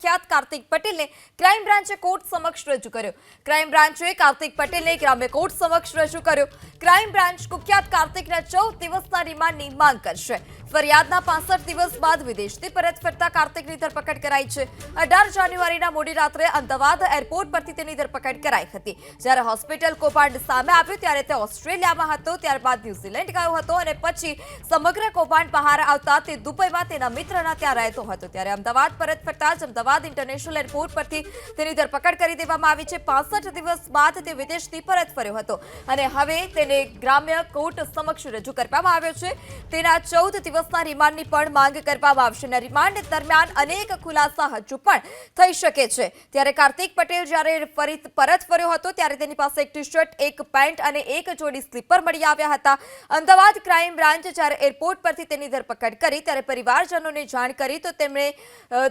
કુખ્યાત કાર્તિક પટેલને crime બ્રાન્ચે court સમક્ષ રજૂ કર્યો. ક્રાઇમ બ્રાન્ચે કાર્તિક પટેલને ગ્રામ્ય કોર્ટ સમક્ષ રજૂ કર્યો. ક્રાઇમ બ્રાન્ચ કુખ્યાત કાર્તિકના 14 દિવસના રિમાન્ડની માંગ કરશે. ફરિયાદના 65 દિવસ બાદ વિદેશથી પરત ફરતા કાર્તિકની ધરપકડ કરાઈ છે. 18 જાન્યુઆરીના મોડી રાત્રે અમદાવાદ એરપોર્ટ પરથી તેની ધરપકડ કરાઈ હતી. જ્યારે હોસ્પિટલ કૌભાંડ સામે આવ્યું ત્યારે તે ઓસ્ટ્રેલિયામાં હતો, ત્યારબાદ ન્યુઝીલેન્ડ ગયો હતો અને પછી સમગ્ર કૌભાંડ બહાર આવતા તે દુબઈમાં તેના મિત્રના ત્યાં રહેતો હતો. ત્યારે અમદાવાદ પરત ફરતા જ અમદાવાદ ઇન્ટરનેશનલ એરપોર્ટ પરથી તેની ધરપકડ કરી દેવામાં આવી છે. 65 દિવસ બાદ તે વિદેશથી પરત ફર્યો હતો અને હવે તેને ગ્રામ્ય કોર્ટ સમક્ષ રજૂ કરવામાં આવ્યો છે. તેના 14 દિવસના રિમાન્ડની પણ માંગ કરવામાં આવશે અને રિમાન્ડ દરમિયાન અનેક ખુલાસા હજુ પણ થઈ શકે છે. ત્યારે કાર્તિક પટેલ જ્યારે ફરી પરત ફર્યો હતો ત્યારે તેની પાસે એક ટી-શર્ટ, એક પેન્ટ અને એક જોડી સ્લીપર મળી આવ્યા હતા. અમદાવાદ ક્રાઇમ બ્રાન્ચ જ્યારે એરપોર્ટ પરથી તેની ધરપકડ કરી ત્યારે પરિવારજનોને જાણ કરી તો તેમણે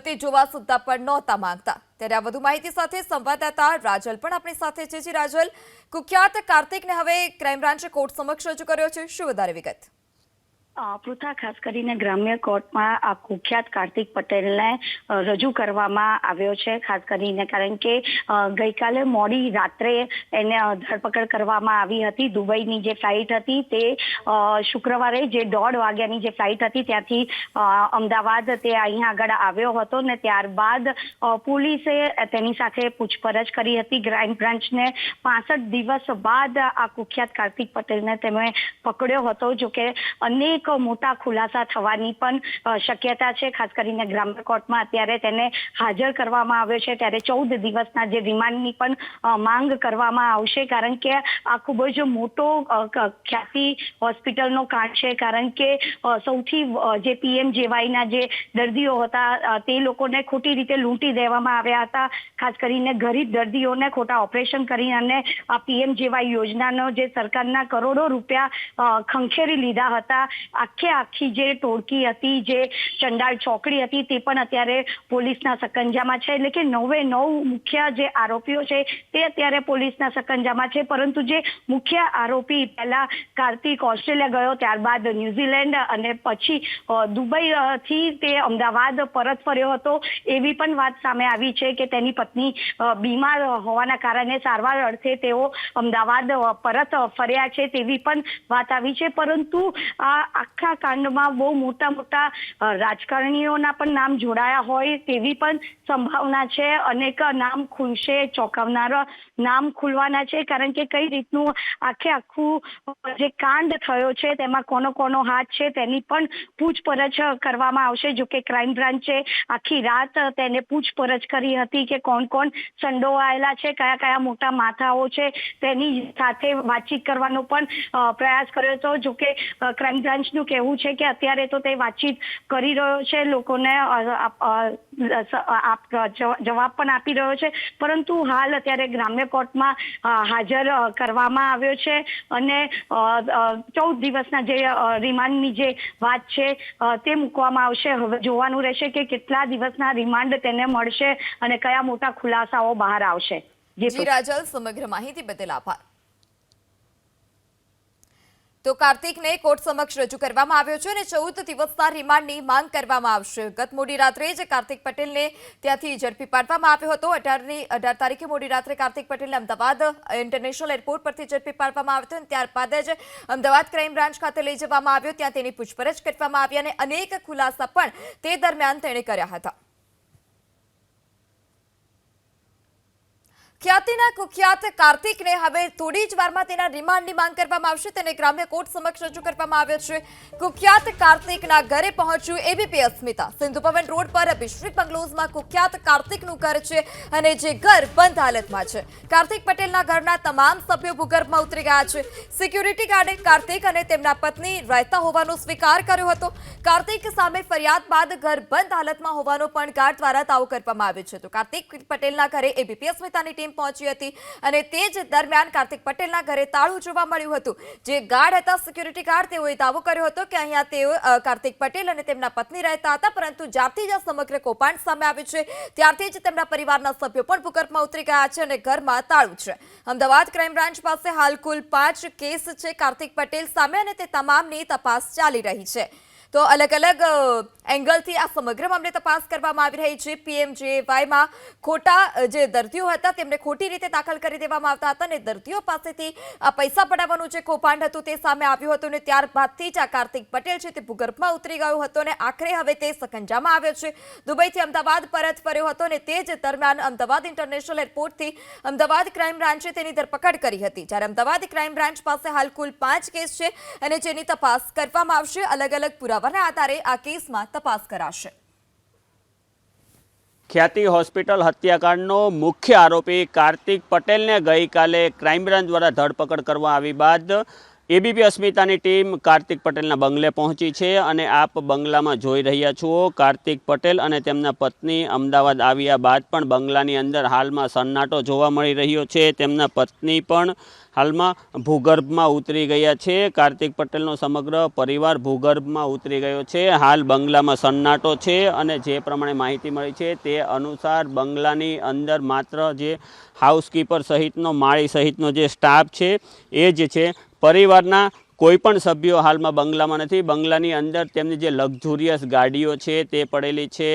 તે જોવા સુદ્ધા પણ નહોતા માંગતા. ત્યારે આ વધુ માહિતી સાથે સંવાદદાતા રાજલ પણ આપણી સાથે છે. જી રાજલ, કુખ્યાત કાર્તિકને હવે ક્રાઇમ બ્રાન્ચે કોર્ટ સમક્ષ રજૂ કર્યો છે, શું વધારે વિગત? પૃથા, ખાસ કરીને ગ્રામ્ય કોર્ટમાં આ કુખ્યાત કાર્તિક પટેલને રજૂ કરવામાં આવ્યો છે. ખાસ કરીને કારણ કે ગઈકાલે મોડી રાત્રે એને ધરપકડ કરવામાં આવી હતી. દુબઈની જે ફ્લાઇટ હતી તે શુક્રવારે જે 1:30 વાગ્યાની જે ફ્લાઇટ હતી ત્યાંથી અમદાવાદ તે અહીંયા આગળ આવ્યો હતો ને ત્યારબાદ પોલીસે તેની સાથે પૂછપરછ કરી હતી. ક્રાઇમ બ્રાન્ચને 65 દિવસ બાદ આ કુખ્યાત કાર્તિક પટેલને તેમણે પકડ્યો હતો. જો કે અનેક મોટા ખુલાસા થવાની પણ શક્યતા છે. ખાસ કરીને ગ્રામ્ય કોર્ટમાં અત્યારે તેને હાજર કરવામાં આવ્યો છે ત્યારે 14 દિવસના જે રિમાન્ડની પણ માંગ કરવામાં આવશે. કારણ કે આ ખૂબ જ મોટો ખ્યાતિ હોસ્પિટલનો કાંડ છે. કારણ કે સૌથી જે PMJYના જે દર્દીઓ હતા તે લોકોને ખોટી રીતે લૂંટી દેવામાં આવ્યા હતા. ખાસ કરીને ગરીબ દર્દીઓને ખોટા ઓપરેશન કરી અને આ PMJY યોજનાનો જે સરકારના કરોડો રૂપિયા ખંખેરી લીધા હતા. આખી જે ટોળકી હતી, જે ચંડાળ ચોકડી હતી તે પણ અત્યારે પોલીસના સકંજામાં છે. એટલે કે 9 મુખ્ય જે આરોપીઓ છે તે અત્યારે પોલીસના સકંજામાં છે. પરંતુ જે મુખ્ય આરોપી પહેલા કાર્તિક ઓસ્ટ્રેલિયા ગયો, ત્યારબાદ ન્યુઝીલેન્ડ અને પછી દુબઈથી તે અમદાવાદ પરત ફર્યો હતો. એવી પણ વાત સામે આવી છે કે તેની પત્ની બીમાર હોવાના કારણે સારવાર અર્થે તેઓ અમદાવાદ પરત ફર્યા છે તેવી પણ વાત આવી છે. પરંતુ આખા કાંડમાં બહુ મોટા રાજકારણીઓના પણ નામ જોડાયા હોય તેવી પણ સંભાવના છે. અનેક નામ ખુલશે, ચોંકાવનારા નામ ખુલવાના છે. કારણ કે કઈ રીતનું આખું જે કાંડ થયો છે તેમાં કોનો હાથ છે તેની પણ પૂછપરછ કરવામાં આવશે. જો કે ક્રાઇમ બ્રાન્ચે આખી રાત તેને પૂછપરછ કરી હતી કે કોણ સંડોવાયેલા છે, કયા મોટા માથાઓ છે તેની સાથે વાતચીત કરવાનો પણ પ્રયાસ કર્યો હતો. જો કે ક્રાઇમ બ્રાન્ચનું કહેવું છે કે અત્યારે તો તે વાતચીત કરી રહ્યો છે, લોકોને જવાબ પણ આપી રહ્યો છે. પરંતુ હાલ અત્યારે ગ્રામ્ય કોર્ટમાં હાજર કરવામાં આવ્યો છે અને 14 દિવસના જે રિમાન્ડની જે વાત છે તે મૂકવામાં આવશે. હવે જોવાનું રહેશે કે કેટલા દિવસના રિમાન્ડ તેને મળશે અને કયા મોટા ખુલાસાઓ બહાર આવશે. જી રાજલ, સમગ્ર માહિતી બદલ આભાર. તો કાર્તિકને કોર્ટ સમક્ષ રજૂ કરવામાં આવ્યો છે અને 14 દિવસના રિમાન્ડની માંગ કરવામાં આવશે. ગત મોડી રાત્રે જ કાર્તિક પટેલને ત્યાંથી ઝડપી પાડવામાં આવ્યો હતો. 18 તારીખે મોડી રાત્રે કાર્તિક પટેલને અમદાવાદ ઇન્ટરનેશનલ એરપોર્ટ પરથી ઝડપી પાડવામાં આવ્યો હતો અને ત્યારબાદ જ અમદાવાદ ક્રાઇમ બ્રાન્ચ ખાતે લઈ જવામાં આવ્યો. ત્યાં તેની પૂછપરછ કરવામાં આવી અને અનેક ખુલાસા પણ તે દરમિયાન તેણે કર્યા હતા. ખ્યાતિના કુખ્યાત કાર્તિકને હવે થોડી જ વારમાં તેના રિમાન્ડની માંગ કરવામાં આવશે. તેને ગ્રામ્ય કોર્ટ સમક્ષ રજૂ કરવામાં આવ્યો છે. કુખ્યાત કાર્તિકના ઘરે પહોંચ્યું એબીપી અસ્મિતા. સિંધુ ભવન રોડ પર બિશ્રી બંગલોઝમાં કુખ્યાત કાર્તિકનું ઘર છે અને જે ઘર બંધ હાલતમાં છે. કાર્તિક પટેલના ઘરના તમામ સભ્યો ભૂગર્ભમાં ઉતરી ગયા છે. સિક્યુરિટી ગાર્ડે કાર્તિક અને તેમના પત્ની રહેતા હોવાનો સ્વીકાર કર્યો હતો. કાર્તિક સામે ફરિયાદ બાદ ઘર બંધ હાલતમાં હોવાનો પણ ગાર્ડ દ્વારા દાવો કરવામાં આવ્યો છે. તો કાર્તિક પટેલના ઘરે એબીપી અસ્મિતાની ટીમ પહોંચી હતી અને તે જ દરમિયાન કાર્તિક પટેલના ઘરે તાળું જોવા મળ્યું હતું. જે ગાર્ડ હતા, સિક્યુરિટી ગાર્ડ, તેઓએ દાવો કર્યો હતો કે અહીંયા તેઓ કાર્તિક પટેલ અને તેમના પત્ની રહેતા હતા. પરંતુ જ્યારથી જ સમગ્ર કૌભાંડ સામે આવ્યું છે ત્યારથી જ તેમના પરિવારના સભ્યો પણ ભૂગર્ભમાં ઉતરી ગયા છે અને ઘરમાં તાળું છે. અમદાવાદ ક્રાઇમ બ્રાન્ચ પાસે હાલ કુલ 5 કેસ છે કાર્તિક પટેલ સામે અને તે તમામની તપાસ ચાલી રહી છે. તો અલગ અલગ એંગલથી આ સમગ્ર મામલે તપાસ કરવામાં આવી રહી છે. PMJAYમાં ખોટા જે દર્દીઓ હતા તેમને ખોટી રીતે દાખલ કરી દેવામાં આવતા હતા અને દર્દીઓ પાસેથી આ પૈસા પડાવવાનું જે કૌભાંડ હતું તે સામે આવ્યું હતું અને ત્યારબાદથી જ આ કાર્તિક પટેલ છે તે ભૂગર્ભમાં ઉતરી ગયો હતો અને આખરે હવે તે સકંજામાં આવ્યો છે. દુબઈથી અમદાવાદ પરત ફર્યો હતો અને તે જ દરમિયાન અમદાવાદ ઇન્ટરનેશનલ એરપોર્ટથી અમદાવાદ ક્રાઇમ બ્રાન્ચે તેની ધરપકડ કરી હતી. જ્યારે અમદાવાદ ક્રાઇમ બ્રાન્ચ પાસે હાલ કુલ 5 કેસ છે અને જેની તપાસ કરવામાં આવશે. અલગ અલગ પુરાવાના આધારે આ કેસમાં તપાસ કરાશે. ખ્યાતિ હોસ્પિટલ હત્યાકાંડનો મુખ્ય આરોપી કાર્તિક પટેલને ગઈકાલે ક્રાઇમ બ્રાન્ચ દ્વારા ધરપકડ કરવામાં આવી બાદ એબીપી અસ્મિતાની ટીમ કાર્તિક પટેલના બંગલે પહોંચી છે અને આપ બંગલામાં જોઈ રહ્યા છો. કાર્તિક પટેલ અને તેમના પત્ની અમદાવાદ આવ્યા બાદ પણ બંગલાની અંદર હાલમાં સન્નાટો જોવા મળી રહ્યો છે. તેમના પત્ની પણ હાલમાં ભૂગર્ભમાં ઉતરી ગયા છે. કાર્તિક પટેલનો સમગ્ર પરિવાર ભૂગર્ભમાં ઉતરી ગયો છે. હાલ બંગલામાં સન્નાટો છે અને જે પ્રમાણે માહિતી મળી છે તે અનુસાર બંગલાની અંદર માત્ર જે હાઉસકીપર સહિતનો માળી સહિતનો જે સ્ટાફ છે એ જ છે. પરિવારના કોઈ પણ સભ્યો હાલમાં બંગલામાં નથી. બંગલાની અંદર તેમની જે લક્ઝુરિયસ ગાડીઓ છે તે પડેલી છે,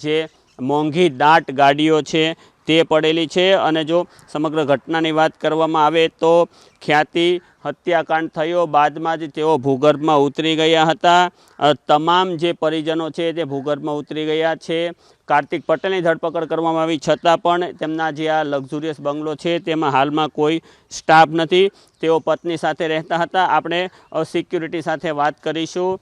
જે મોંઘી દાટ ગાડીઓ છે તે પડેલી છે. અને જો સમગ્ર ઘટનાની વાત કરવામાં આવે તો ખ્યાતિ હત્યાકાંડ થયો બાદમાં જ તેઓ ભૂગર્ભમાં ઉતરી ગયા હતા. તમામ જે પરિજનો છે તે ભૂગર્ભમાં ઉતરી ગયા છે. કાર્તિક પટેલની ધરપકડ કરવામાં આવી છતાં પણ તેમના જે આ લક્ઝુરિયસ બંગલો છે તેમાં હાલમાં કોઈ સ્ટાફ નથી. તેઓ પત્ની સાથે રહેતા હતા. આપણે સિક્યુરિટી સાથે વાત કરીશું.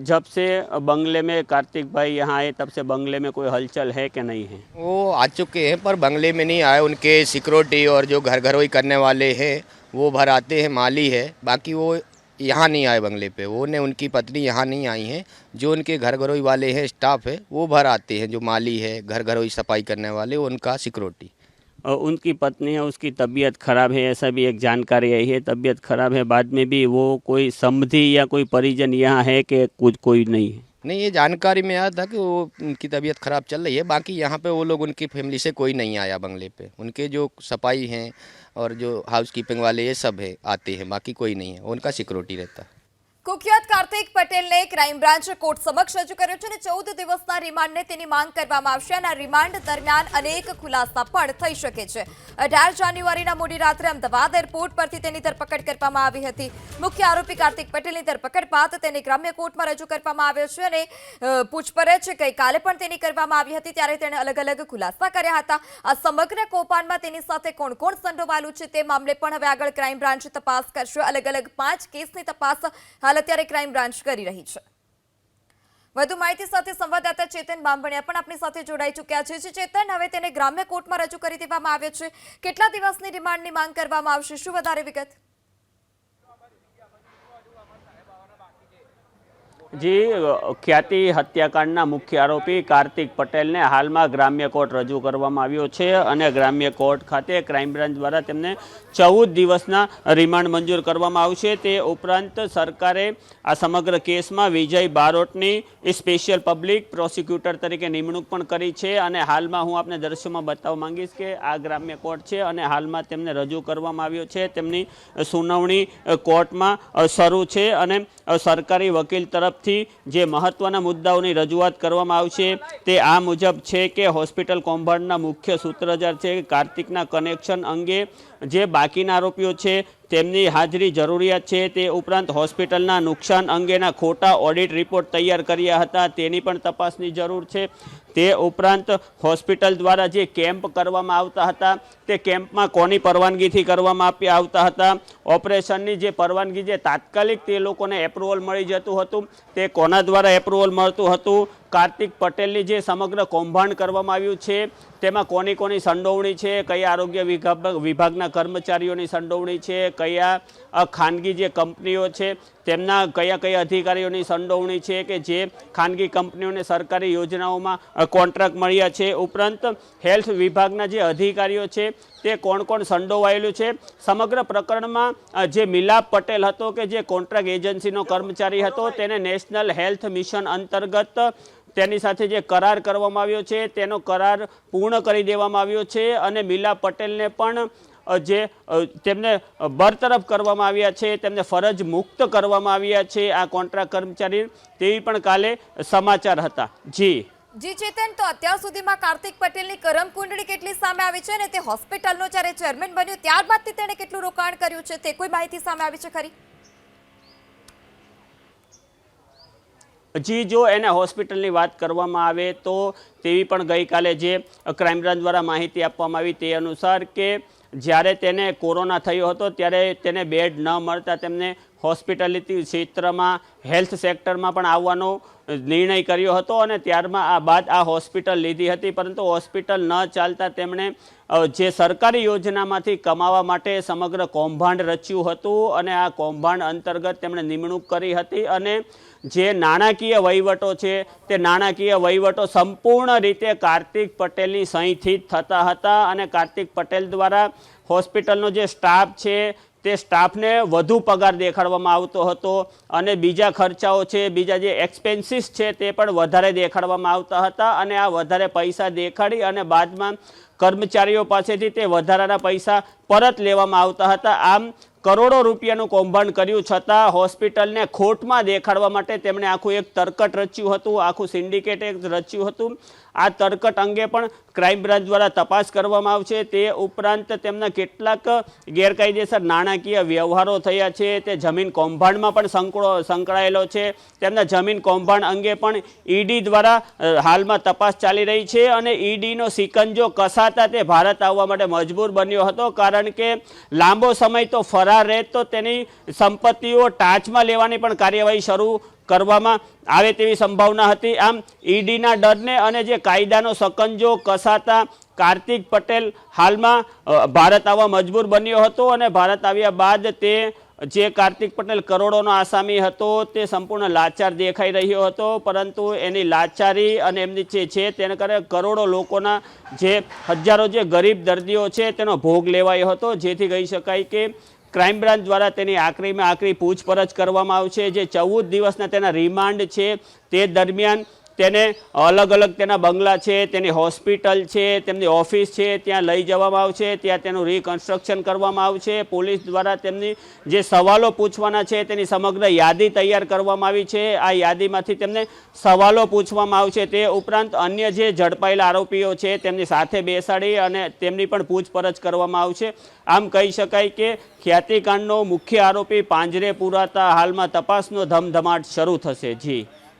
जब से बंगले में कार्तिक भाई यहाँ आए तब से बंगले में कोई हलचल है कि नहीं है? वो आ चुके हैं पर बंगले में नहीं आए. उनके सिक्योरिटी और जो घर घरोई करने वाले हैं वो भर आते हैं, माली है. बाकी वो यहाँ नहीं आए बंगले पे. वो ने उनकी पत्नी यहाँ नहीं आई हैं. जो उनके घर घरोई वाले हैं, स्टाफ है, वो भर आते हैं. जो माली है, घर घरोई सफाई करने वाले, उनका सिक्योरिटी. उनकी पत्नी है, उसकी तबीयत ख़राब है, ऐसा भी एक जानकारी आई है. तबीयत ख़राब है, बाद में भी वो कोई समधी या कोई परिजन यहाँ है कि कुछ कोई नहीं है? नहीं, ये जानकारी में आया था कि वो उनकी तबीयत ख़राब चल रही है. बाकी यहाँ पे वो लोग, उनकी फैमिली से कोई नहीं आया बंगले पे. उनके जो सफाई हैं और जो हाउस कीपिंग वाले ये सब है आते हैं, बाकी कोई नहीं है. उनका सिक्योरिटी रहता है. કુખ્યાત કાર્તિક પટેલને ક્રાઇમ બ્રાન્ચે કોર્ટ સમક્ષ રજૂ કર્યો છે અને 14 દિવસના રિમાન્ડને તેની માંગ કરવામાં આવશે અને આ રિમાન્ડ દરમિયાન અનેક ખુલાસા પણ થઈ શકે છે. 18 જાન્યુઆરીના મોડી રાત્રે અમદાવાદ એરપોર્ટ પરથી તેની ધરપકડ કરવામાં આવી હતી. મુખ્ય આરોપી કાર્તિક પટેલની ધરપકડ બાદ તેને ગ્રામ્ય કોર્ટમાં રજૂ કરવામાં આવ્યો છે અને પૂછપરછ ગઈકાલે પણ તેની કરવામાં આવી હતી. ત્યારે તેણે અલગ અલગ ખુલાસા કર્યા હતા. આ સમગ્ર કૌભાંડમાં તેની સાથે કોણ કોણ સંડોવાયેલું છે તે મામલે પણ હવે આગળ ક્રાઇમ બ્રાન્ચ તપાસ કરશે. અલગ અલગ 5 કેસની તપાસ અત્યારે ક્રાઇમ બ્રાન્ચ કરી રહી છે. વધુ માહિતી સાથે સંવાદદાતા ચેતન બામભણિયા પણ આપણી સાથે જોડાઈ ચૂક્યા છે. ચેતન, હવે તેને ગ્રામ્ય કોર્ટમાં રજૂ કરી દેવામાં આવ્યો છે. કેટલા દિવસની રિમાન્ડની માંગ કરવામાં આવશે? શું વધારે વિગત? જી, ખ્યાતિ હત્યાકાંડના મુખ્ય આરોપી કાર્તિક પટેલને હાલમાં ગ્રામ્ય કોર્ટ રજૂ કરવામાં આવ્યો છે અને ગ્રામ્ય કોર્ટ ખાતે ક્રાઇમ બ્રાન્ચ દ્વારા તેમને 14 દિવસના રિમાન્ડ મંજૂર કરવામાં આવશે. તે ઉપરાંત સરકારે આ સમગ્ર કેસમાં વિજય બારોટની સ્પેશિયલ પબ્લિક પ્રોસિક્યુટર તરીકે નિમણૂક પણ કરી છે અને હાલમાં હું આપને દ્રશ્યોમાં બતાવવા માંગીશ કે આ ગ્રામ્ય કોર્ટ છે અને હાલમાં તેમને રજૂ કરવામાં આવ્યો છે. તેમની સુનાવણી કોર્ટમાં શરૂ છે અને સરકારી વકીલ તરફથી જે મહત્વના મુદ્દાઓની રજૂઆત કરવામાં આવશે તે આ મુજબ છે કે હોસ્પિટલ કૌભાંડના મુખ્ય સૂત્રધાર છે કાર્તિકના કનેક્શન અંગે જે બાકીના આરોપીઓ છે તેમની હાજરી જરૂરિયાત છે. તે ઉપરાંત હોસ્પિટલના નુકસાન અંગેના ખોટા ઓડિટ રિપોર્ટ તૈયાર કર્યા હતા તેની પણ તપાસની જરૂર છે. તે ઉપરાંત હોસ્પિટલ દ્વારા જે કેમ્પ કરવામાં આવતા હતા તે કેમ્પમાં કોની પરવાનગીથી કરવામાં આવતા હતા, ઓપરેશનની જે પરવાનગી જે તાત્કાલિક તે લોકોને એપ્રુવલ મળી જતું હતું તે કોના દ્વારા એપ્રુવલ મળતું હતું, કાર્તિક પટેલની જે સમગ્ર કૌભાંડ કરવામાં આવ્યું છે તેમાં કોની કોની સંડોવણી છે, કયા આરોગ્ય વિભાગના કર્મચારીઓની સંડોવણી છે, કયા ખાનગી જે કંપનીઓ છે તેમના કયા કયા અધિકારીઓની સંડોવણી છે કે જે ખાનગી કંપનીઓને સરકારી યોજનાઓમાં કોન્ટ્રાક્ટ મળ્યા છે. ઉપરાંત હેલ્થ વિભાગના જે અધિકારીઓ છે તે કોણ કોણ સંડોવાયેલું છે. સમગ્ર પ્રકરણમાં જે મિલાપ પટેલ હતો કે જે કોન્ટ્રાક્ટ એજન્સીનો કર્મચારી હતો તેને નેશનલ હેલ્થ મિશન અંતર્ગત તેની સાથે જે કરાર કરવામાં આવ્યો છે તેનો કરાર પૂર્ણ કરી દેવામાં આવ્યો છે અને મિલાપ પટેલને પણ જે તેમને બરતરફ કરવામાં આવ્યા છે, તેમને ફરજ મુક્ત કરવામાં આવ્યા છે આ કોન્ટ્રાક્ટ કર્મચારી, તેવી પણ કાલે સમાચાર હતા. જી ચેતન, તો અત્યાર સુધીમાં કાર્તિક પટેલની કરમકુંડળી કેટલી સામે આવી છે અને તે હોસ્પિટલનો જ્યારે ચેરમેન બન્યો ત્યારબાદ તેણે કેટલું રોકાણ કર્યું છે તે કોઈ માહિતી સામે આવી છે ખરી? જી, જો એને હોસ્પિટલની વાત કરવામાં આવે તો તેવી પણ ગઈકાલે જે ક્રાઇમ બ્રાન્ચ દ્વારા માહિતી આપવામાં આવી તે અનુસાર કે જ્યારે તેને કોરોના થયો હતો ત્યારે તેને બેડ ન મળતા તેમને હોસ્પિટાલિટી ક્ષેત્રમાં હેલ્થ સેક્ટરમાં પણ આવવાનો નિર્ણય કર્યો હતો અને બાદ આ હોસ્પિટલ લીધી હતી, પરંતુ હોસ્પિટલ ન ચાલતા તેમણે જે સરકારી યોજનામાંથી કમાવા માટે સમગ્ર કૌભાંડ રચ્યું હતું અને આ કૌભાંડ અંતર્ગત તેમણે નિમણૂક કરી હતી અને જે નાણાકીય વહીવટો છે તે નાણાકીય વહીવટો સંપૂર્ણ રીતે કાર્તિક પટેલની સહીથી જ થતા હતા અને કાર્તિક પટેલ દ્વારા હોસ્પિટલનો જે સ્ટાફ છે તે સ્ટાફને વધુ પગાર દેખાડવામાં આવતો હતો અને બીજા ખર્ચાઓ છે, બીજા જે એક્સપેન્સીસ છે તે પણ વધારે દેખાડવામાં આવતા હતા અને આ વધારે પૈસા દેખાડી અને બાદમાં કર્મચારીઓ પાસેથી તે વધારાના પૈસા પરત લેવામાં આવતા હતા. આમ કરોડો રૂપિયાનું કૌભાંડ કર્યું છતાં હોસ્પિટલને ખોટમાં દેખાડવા માટે તેમણે આખું એક તરકટ રચ્યું હતું, આખું સિન્ડિકેટ એક રચ્યું હતું. આ તરકટ અંગે પણ ક્રાઇમ બ્રાન્ચ દ્વારા તપાસ કરવામાં આવશે. તે ઉપરાંત તેમના કેટલાક ગેરકાયદેસર નાણાકીય વ્યવહારો થયા છે, તે જમીન કૌભાંડમાં પણ સંકળાયેલો છે. તેમના જમીન કૌભાંડ અંગે પણ ઈડી દ્વારા હાલમાં તપાસ ચાલી રહી છે અને ઈડીનો સિકંજો કસાતા તે ભારત આવવા માટે મજબૂર બન્યો હતો, કારણ કે લાંબો સમય તો ફરાર રહે તો તેની સંપત્તિઓ ટાંચમાં લેવાની પણ કાર્યવાહી શરૂ કરવામાં આવે તેવી સંભાવના હતી. આમ ઈડીના ડરને અને જે કાયદાનો સકંજો કસાતા કાર્તિક પટેલ હાલમાં ભારત આવવા મજબૂર બન્યો હતો અને ભારત આવ્યા બાદ તે જે કાર્તિક પટેલ કરોડોનો આસામી હતો તે સંપૂર્ણ લાચાર દેખાઈ રહ્યો હતો, પરંતુ એની લાચારી અને એમની જે છે તેને કારણે કરોડો લોકોના જે હજારો જે ગરીબ દર્દીઓ છે તેનો ભોગ લેવાયો હતો, જેથી કહી શકાય કે ક્રાઇમ બ્રાન્ચ દ્વારા તેની આખરીમાં આખરી પૂછપરછ કરવામાં આવશે. જે 14 દિવસના તેના રિમાન્ડ છે તે દરમિયાન તેને અલગ અલગ તેના બંગલા છે, તેની હોસ્પિટલ છે, તેમની ઓફિસ છે ત્યાં લઈ જવામાં આવશે, ત્યાં તેનું રિકન્સ્ટ્રક્શન કરવામાં આવશે. પોલીસ દ્વારા તેમની જે સવાલો પૂછવાના છે તેની સમગ્ર યાદી તૈયાર કરવામાં આવી છે. આ યાદીમાંથી તેમને સવાલો પૂછવામાં આવશે. તે ઉપરાંત અન્ય જે ઝડપાયેલા આરોપીઓ છે તેમની સાથે બેસાડી અને તેમની પણ પૂછપરછ કરવામાં આવશે. આમ કહી શકાય કે ખ્યાતિકાંડનો મુખ્ય આરોપી પાંજરે પુરાતા હાલમાં તપાસનો ધમધમાટ શરૂ થશે.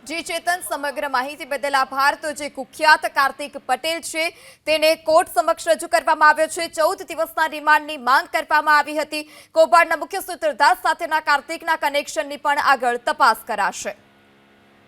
જી ચેતન, સમગ્ર માહિતી બદલ આભાર. તો જે કુખ્યાત કાર્તિક પટેલ છે તેને કોર્ટ સમક્ષ રજૂ કરવામાં આવ્યો છે. 14 દિવસના રિમાન્ડની માંગ કરવામાં આવી હતી. કૌભાંડના મુખ્ય સૂત્રધાર સાથેના કાર્તિકના કનેક્શનની પણ આગળ તપાસ કરાશે.